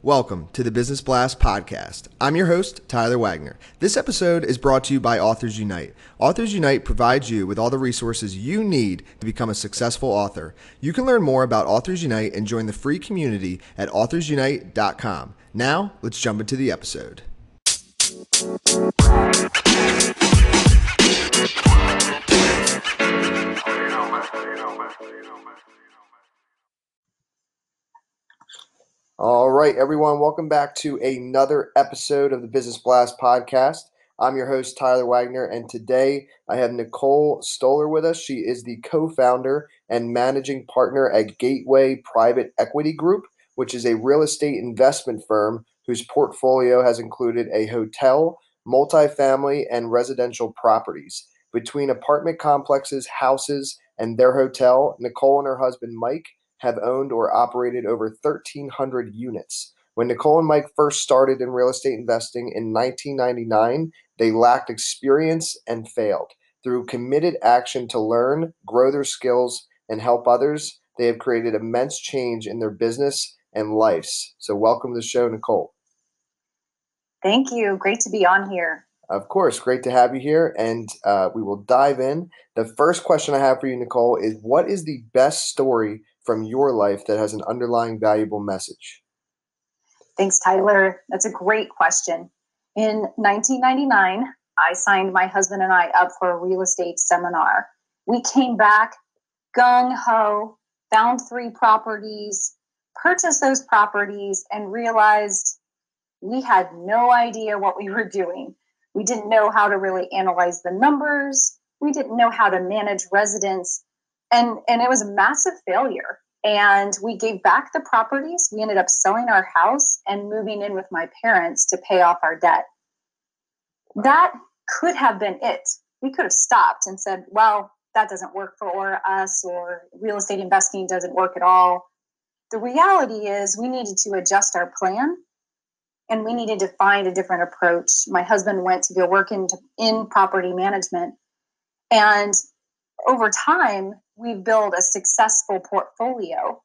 Welcome to the Business Blast podcast. I'm your host, Tyler Wagner. This episode is brought to you by Authors Unite. Authors Unite provides you with all the resources you need to become a successful author. You can learn more about Authors Unite and join the free community at authorsunite.com. Now, let's jump into the episode. All right, everyone, welcome back to another episode of the Business Blast podcast. I'm your host, Tyler Wagner, and today I have Nichole Stohler with us. She is the co-founder and managing partner at Gateway Private Equity Group, which is a real estate investment firm whose portfolio has included a hotel, multifamily, and residential properties. Between apartment complexes, houses, and their hotel, Nichole and her husband, Mike, have owned or operated over 1,300 units. When Nichole and Mike first started in real estate investing in 1999, they lacked experience and failed. Through committed action to learn, grow their skills, and help others, they have created immense change in their business and lives. So welcome to the show, Nichole. Thank you. Great to be on here. Of course. Great to have you here. And we will dive in. The first question I have for you, Nichole, is what is the best story from your life that has an underlying valuable message? Thanks, Tyler. That's a great question. In 1999, I signed my husband and I up for a real estate seminar. We came back gung-ho, found 3 properties, purchased those properties, and realized we had no idea what we were doing. We didn't know how to really analyze the numbers. We didn't know how to manage residents. And it was a massive failure. And we gave back the properties. We ended up selling our house and moving in with my parents to pay off our debt. That could have been it. We could have stopped and said, well, that doesn't work for us, or real estate investing doesn't work at all. The reality is we needed to adjust our plan and we needed to find a different approach. My husband went to go work in property management. And over time, we've built a successful portfolio.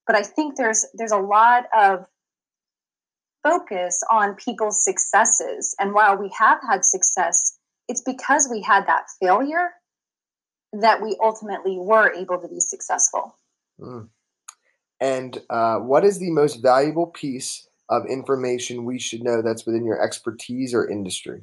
But I think there's a lot of focus on people's successes. And while we have had success, it's because we had that failure that we ultimately were able to be successful. And what is the most valuable piece of information we should know that's within your expertise or industry?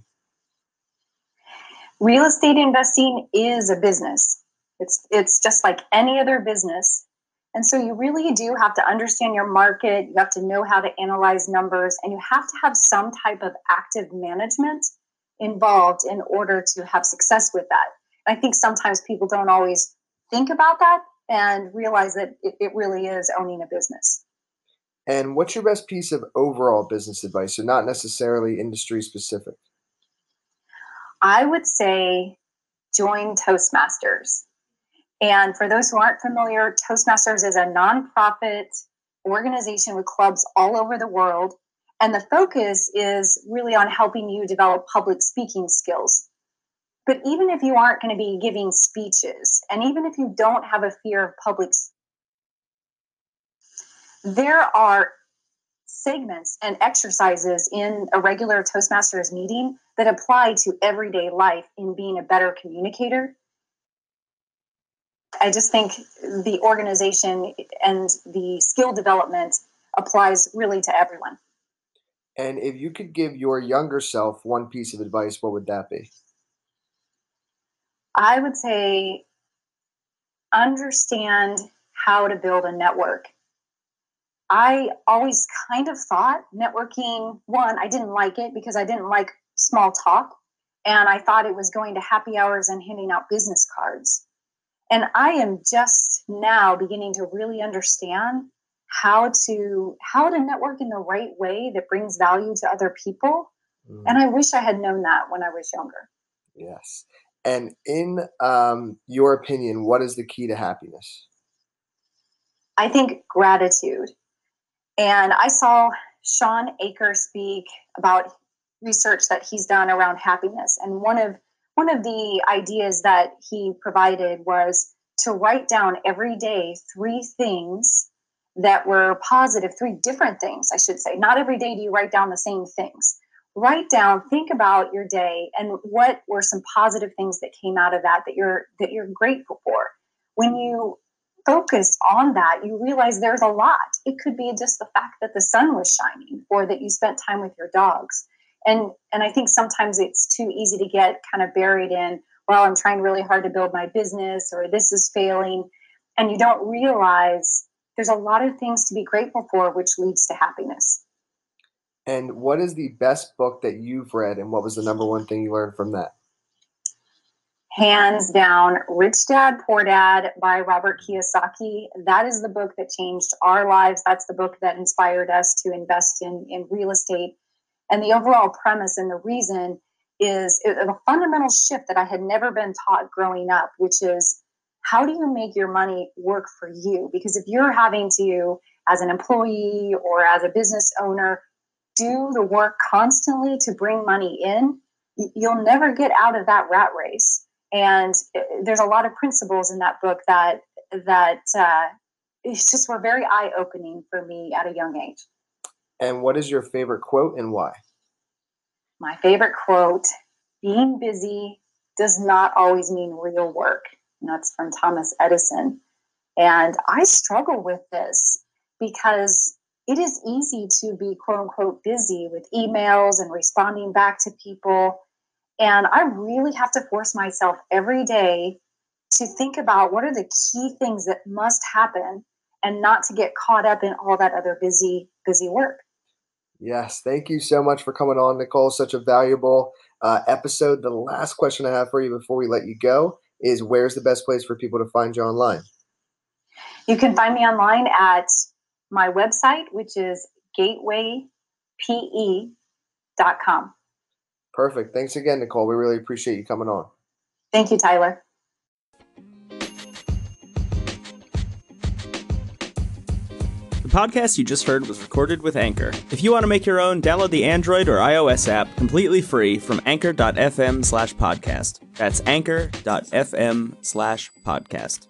Real estate investing is a business. It's just like any other business. And so you really do have to understand your market. You have to know how to analyze numbers, and you have to have some type of active management involved in order to have success with that. And I think sometimes people don't always think about that and realize that it really is owning a business. And what's your best piece of overall business advice, so not necessarily industry specific? I would say join Toastmasters. And for those who aren't familiar, Toastmasters is a nonprofit organization with clubs all over the world. And the focus is really on helping you develop public speaking skills. But even if you aren't going to be giving speeches, and even if you don't have a fear of public, there are segments and exercises in a regular Toastmasters meeting that apply to everyday life in being a better communicator. I just think the organization and the skill development applies really to everyone. And if you could give your younger self one piece of advice, what would that be? I would say understand how to build a network. I always kind of thought networking, one, I didn't like it because I didn't like small talk. And I thought it was going to happy hours and handing out business cards. And I am just now beginning to really understand how to network in the right way that brings value to other people. And I wish I had known that when I was younger. Yes. And in your opinion, what is the key to happiness? I think gratitude. And I saw Sean Aker speak about research that he's done around happiness. And one of the ideas that he provided was to write down every day 3 things that were positive, 3 different things, I should say. Not every day do you write down the same things. Write down, think about your day and what were some positive things that came out of that you're grateful for. When you focus on that, you realize there's a lot. It could be just the fact that the sun was shining or that you spent time with your dogs. And I think sometimes it's too easy to get kind of buried in, well, I'm trying really hard to build my business or this is failing. And you don't realize there's a lot of things to be grateful for, which leads to happiness. And what is the best book that you've read, and what was the number one thing you learned from that? Hands down, Rich Dad, Poor Dad by Robert Kiyosaki. That is the book that changed our lives. That's the book that inspired us to invest in real estate. And the overall premise and the reason is a fundamental shift that I had never been taught growing up, which is how do you make your money work for you? Because if you're having to, as an employee or as a business owner, do the work constantly to bring money in, you'll never get out of that rat race. And there's a lot of principles in that book that it's just were very eye-opening for me at a young age. And what is your favorite quote and why? My favorite quote, being busy does not always mean real work. And that's from Thomas Edison. And I struggle with this because it is easy to be quote unquote busy with emails and responding back to people. And I really have to force myself every day to think about what are the key things that must happen and not to get caught up in all that other busy work. Yes, thank you so much for coming on, Nichole. Such a valuable episode. The last question I have for you before we let you go is, where's the best place for people to find you online? You can find me online at my website, which is gatewaype.com. Perfect. Thanks again, Nichole. We really appreciate you coming on. Thank you, Tyler. The podcast you just heard was recorded with Anchor. If you want to make your own, download the Android or iOS app completely free from anchor.fm/podcast. That's anchor.fm/podcast.